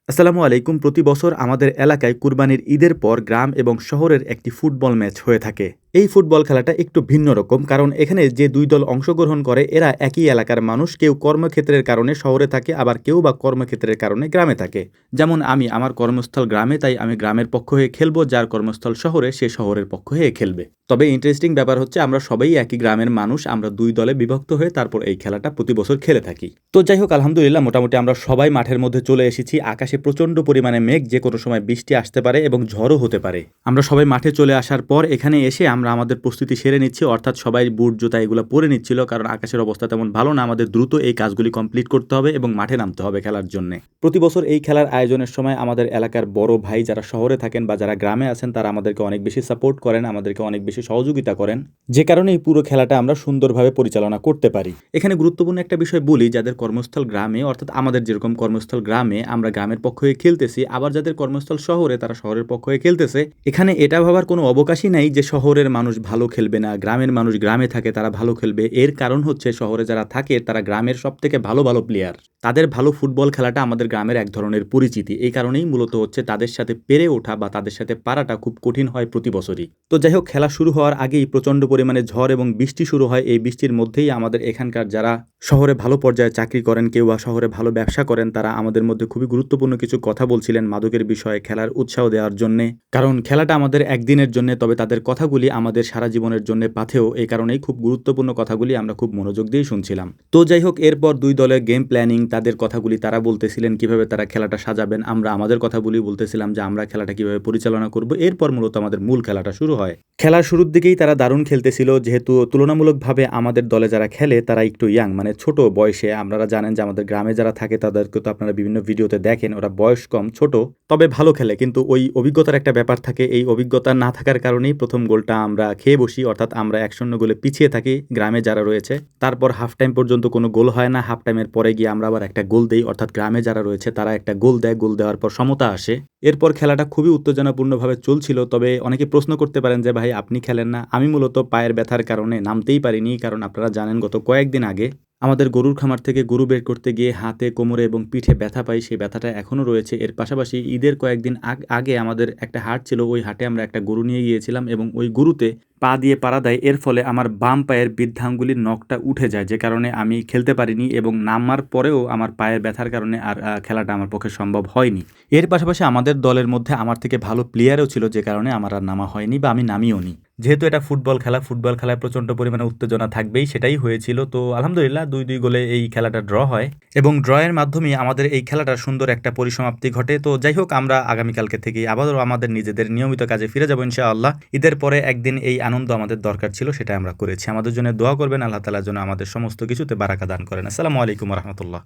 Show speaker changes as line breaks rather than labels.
আসসালামু আলাইকুম। প্রতি বছর আমাদের এলাকায় কুরবানির ঈদের পর গ্রাম এবং শহরের একটি ফুটবল ম্যাচ হয়ে থাকে। এই ফুটবল খেলাটা একটু ভিন্ন রকম, কারণ এখানে যে দুই দল অংশগ্রহণ করে এরা একই এলাকার মানুষ। কেউ কর্মক্ষেত্রের কারণে শহরে থাকে, আবার কেউ বা কর্মক্ষেত্রের কারণে গ্রামে থাকে। যেমন আমি, আমার কর্মস্থল গ্রামে, তাই আমি গ্রামের পক্ষ হয়ে খেলবো। যার কর্মস্থল শহরে, সে শহরের পক্ষ হয়ে খেলবে। তবে ইন্টারেস্টিং ব্যাপার হচ্ছে আমরা সবাই একই গ্রামের মানুষ। আমরা দুই দলে বিভক্ত হয়ে তারপর এই খেলাটা প্রতি বছর খেলে থাকি। তো যাই হোক, আলহামদুলিল্লাহ মোটামুটি আমরা সবাই মাঠের মধ্যে চলে এসেছি। আকাশে প্রচন্ড পরিমাণে মেঘ, যে কোনো সময় বৃষ্টি আসতে পারে এবং ঝড়ও হতে পারে। আমরা সবাই মাঠে চলে আসার পর এখানে এসে আমরা আমাদের প্রস্তুতি সেরে নিচ্ছি, অর্থাৎ সবাই বুট জুতা এগুলো পরে নিচ্ছিল, কারণ আকাশের অবস্থা তেমন ভালো না। আমাদের দ্রুত এই কাজগুলি কমপ্লিট করতে হবে এবং মাঠে নামতে হবে খেলার জন্য। প্রতি বছর এই খেলার আয়োজনের সময় আমাদের এলাকার বড় ভাই যারা শহরে থাকেন বা যারা গ্রামে আছেন তারা আমাদেরকে অনেক বেশি সাপোর্ট করেন, আমাদেরকে অনেক বেশি সহযোগিতা করেন, যে কারণে এই পুরো খেলাটা আমরা সুন্দরভাবে পরিচালনা করতে পারি। এখানে গুরুত্বপূর্ণ একটা বিষয় বলি, যাদের কর্মস্থল গ্রামে, অর্থাৎ আমাদের যেরকম কর্মস্থল গ্রামে, আমরা গ্রামের পক্ষ হয়ে খেলতেছি, আবার যাদের কর্মস্থল শহরে তারা শহরের পক্ষ হয়ে খেলতেছে। এখানে এটা ভাবার কোনো অবকাশই নাই যে শহরের মানুষ ভালো খেলবে না, গ্রামের মানুষ গ্রামে থাকে তারা ভালো খেলবে। এর কারণ হচ্ছে শহরে যারা থাকে তারা গ্রামের সব থেকে ভালো ভালো প্লেয়ার। তাদের ভালো ফুটবল খেলাটা আমাদের গ্রামের এক ধরনের পরিচিতি। এই কারণেই মূলত হচ্ছে তাদের সাথে পেরে ওঠা বা তাদের সাথে পারাটা খুব কঠিন হয় প্রতি বছরই। তো যাই হোক, খেলা শুরু হওয়ার আগেই প্রচণ্ড পরিমাণে ঝড় এবং বৃষ্টি শুরু হয়। এই বৃষ্টির মধ্যেই আমাদের এখানকার যারা শহরে ভালো পর্যায়ে চাকরি করেন, কেউ বা শহরে ভালো ব্যবসা করেন, তারা আমাদের মধ্যে খুবই গুরুত্বপূর্ণ কিছু কথা বলছিলেন মাদকের বিষয়ে, খেলার উৎসাহ দেওয়ার জন্যে। কারণ খেলাটা আমাদের একদিনের জন্য, তবে তাদের কথাগুলি আমাদের সারা জীবনের জন্য পাথেও। এই কারণেই খুব গুরুত্বপূর্ণ কথাগুলি আমরা খুব মনোযোগ দিয়ে শুনছিলাম। তো যাই হোক, এরপর দুই দলের গেম প্ল্যানিং, তাদের কথাগুলি তারা বলতেছিলেন কিভাবে তারা খেলাটা সাজাবেন। আমরা আমাদের কথাগুলি বলতেছিলাম যে আমরা খেলাটা কিভাবে পরিচালনা করব। এরপর মূলত আমাদের মূল খেলাটা শুরু হয়। খেলার শুরুর দিকেই তারা দারুণ খেলতেছিল, যেহেতু তুলনামূলকভাবে আমাদের দলে যারা খেলে তারা একটু ইয়াং, মানে ছোট বয়সে। আপনারা জানেন যে আমাদের গ্রামে যারা থাকে তাদেরকে তো আপনারা বিভিন্ন ভিডিওতে দেখেন, ওরা বয়স কম, ছোট, তবে ভালো খেলে। কিন্তু ওই অভিজ্ঞতার একটা ব্যাপার থাকে, এই অভিজ্ঞতা না থাকার কারণেই প্রথম গোলটা আমরা খেয়ে বসি, অর্থাৎ আমরা 1-0 গোলে পিছিয়ে থাকি গ্রামে যারা রয়েছে। তারপর হাফ টাইম পর্যন্ত কোনো গোল হয় না। হাফ টাইমের পরে গিয়ে আমরা আবার একটা গোল দেই, অর্থাৎ গ্রামে যারা রয়েছে তারা একটা গোল দেয়। গোল দেওয়ার পর সমতা আসে। এরপর খেলাটা খুবই উত্তেজনাপূর্ণভাবে চলছিল। তবে অনেকে প্রশ্ন করতে পারেন যে ভাই আপনি খেলেন না। আমি মূলত পায়ের ব্যথার কারণে নামতেই পারিনি, কারণ আপনারা জানেন গত কয়েকদিন আগে আমাদের গরুর খামার থেকে গরু বের করতে গিয়ে হাতে, কোমরে এবং পিঠে ব্যথা পাই। সেই ব্যথাটা এখনও রয়েছে। এর পাশাপাশি ঈদের কয়েকদিন আগে আমাদের একটা হাট ছিল, ওই হাটে আমরা একটা গরু নিয়ে গিয়েছিলাম এবং ওই গরুতে পা দিয়ে পাড়া দেয়। এর ফলে আমার বাম পায়ের বৃদ্ধাঙ্গুলির নখটা উঠে যায়, যে কারণে আমি খেলতে পারিনি এবং নামার পরেও আমার পায়ের ব্যথার কারণে আর খেলাটা আমার পক্ষে সম্ভব হয়নি। এর পাশাপাশি আমাদের দলের মধ্যে আমার থেকে ভালো প্লেয়ারও ছিল, যে কারণে আমার আর নামা হয়নি বা আমি নামিও নি। যেহেতু এটা ফুটবল খেলা, ফুটবল খেলায় প্রচণ্ড পরিমাণে উত্তেজনা থাকবেই, সেটাই হয়েছিল। তো আলহামদুলিল্লাহ 2-2 গোলে এই খেলাটা ড্র হয় এবং ড্রয়ের মাধ্যমেই আমাদের এই খেলাটার সুন্দর একটা পরিসমাপ্তি ঘটে। তো যাই হোক, আমরা আগামীকালকে থেকেই আবারও আমাদের নিজেদের নিয়মিত কাজে ফিরে যাবো ইনশাআল্লাহ। ঈদের পরে একদিন এই আনন্দ আমাদের দরকার ছিল, সেটা আমরা করেছি। আমাদের জন্য দোয়া করবেন, আল্লাহ তাআলা যেন আমাদের সমস্ত কিছুতে বারাকা দান করেন। আসসালামু আলাইকুম ওয়া রাহমাতুল্লাহ।